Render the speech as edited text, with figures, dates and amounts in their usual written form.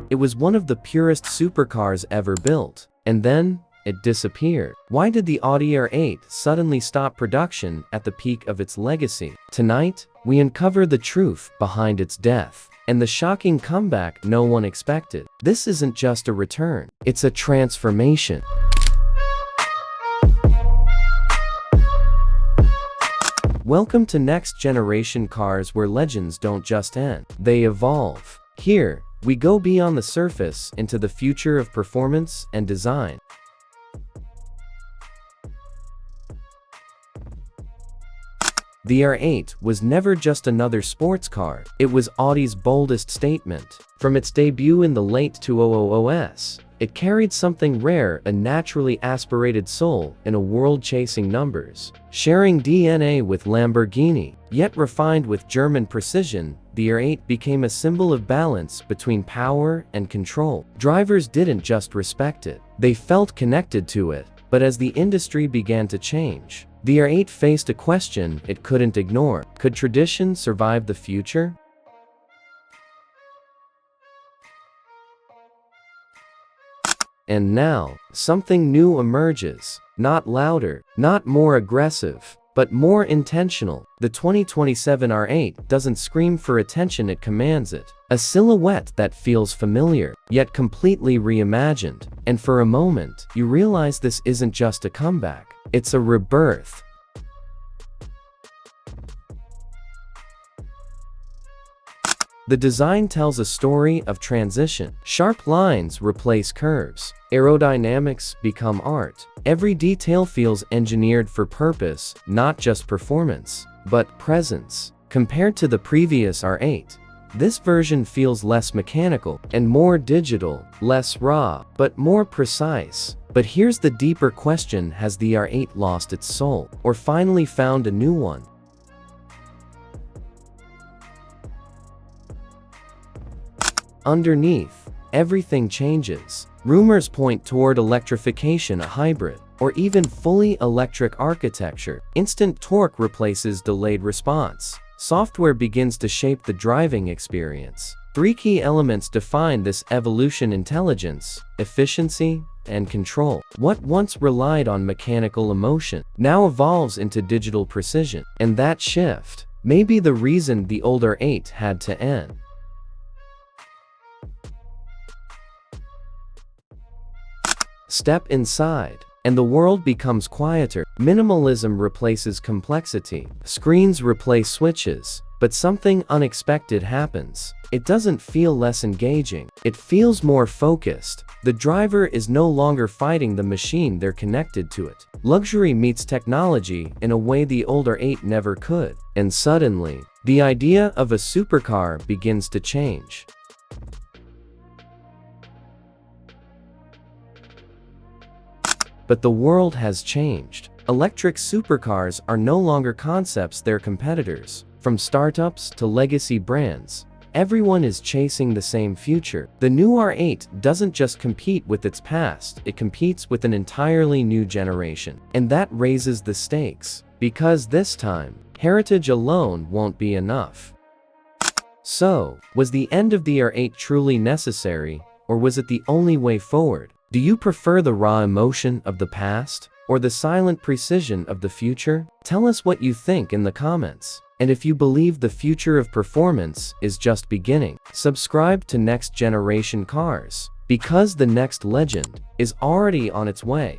It was one of the purest supercars ever built. And then, it disappeared. Why did the Audi R8 suddenly stop production at the peak of its legacy? Tonight, we uncover the truth behind its death and the shocking comeback no one expected. This isn't just a return, it's a transformation. Welcome to Next Generation Cars, where legends don't just end, they evolve. Here, we go beyond the surface into the future of performance and design. The R8 was never just another sports car, it was Audi's boldest statement. From its debut in the late 2000s, it carried something rare, a naturally aspirated soul in a world chasing numbers. Sharing DNA with Lamborghini, yet refined with German precision, the R8 became a symbol of balance between power and control. Drivers didn't just respect it, they felt connected to it. But as the industry began to change, the R8 faced a question it couldn't ignore. Could tradition survive the future? And now, something new emerges. Not louder, not more aggressive, but more intentional. The 2027 R8 doesn't scream for attention, it commands it. A silhouette that feels familiar, yet completely reimagined. And for a moment, you realize this isn't just a comeback, it's a rebirth. The design tells a story of transition. Sharp lines replace curves. Aerodynamics become art. Every detail feels engineered for purpose, not just performance, but presence. Compared to the previous R8, this version feels less mechanical and more digital, less raw, but more precise. But here's the deeper question: has the R8 lost its soul, or finally found a new one? Underneath, everything changes. Rumors point toward electrification, a hybrid, or even fully electric architecture. Instant torque replaces delayed response. Software begins to shape the driving experience. Three key elements define this evolution: intelligence, efficiency, and control. What once relied on mechanical emotion now evolves into digital precision. And that shift may be the reason the older R8 had to end. Step inside, and the world becomes quieter. Minimalism replaces complexity. Screens replace switches. But something unexpected happens. It doesn't feel less engaging. It feels more focused. The driver is no longer fighting the machine, they're connected to it. Luxury meets technology in a way the older R8 never could. And suddenly, the idea of a supercar begins to change. But the world has changed. Electric supercars are no longer concepts, they're competitors. From startups to legacy brands, everyone is chasing the same future. The new R8 doesn't just compete with its past, it competes with an entirely new generation. And that raises the stakes, because this time, heritage alone won't be enough. So, was the end of the R8 truly necessary, or was it the only way forward? Do you prefer the raw emotion of the past, or the silent precision of the future? Tell us what you think in the comments. And if you believe the future of performance is just beginning, subscribe to Next Generation Cars, because the next legend is already on its way.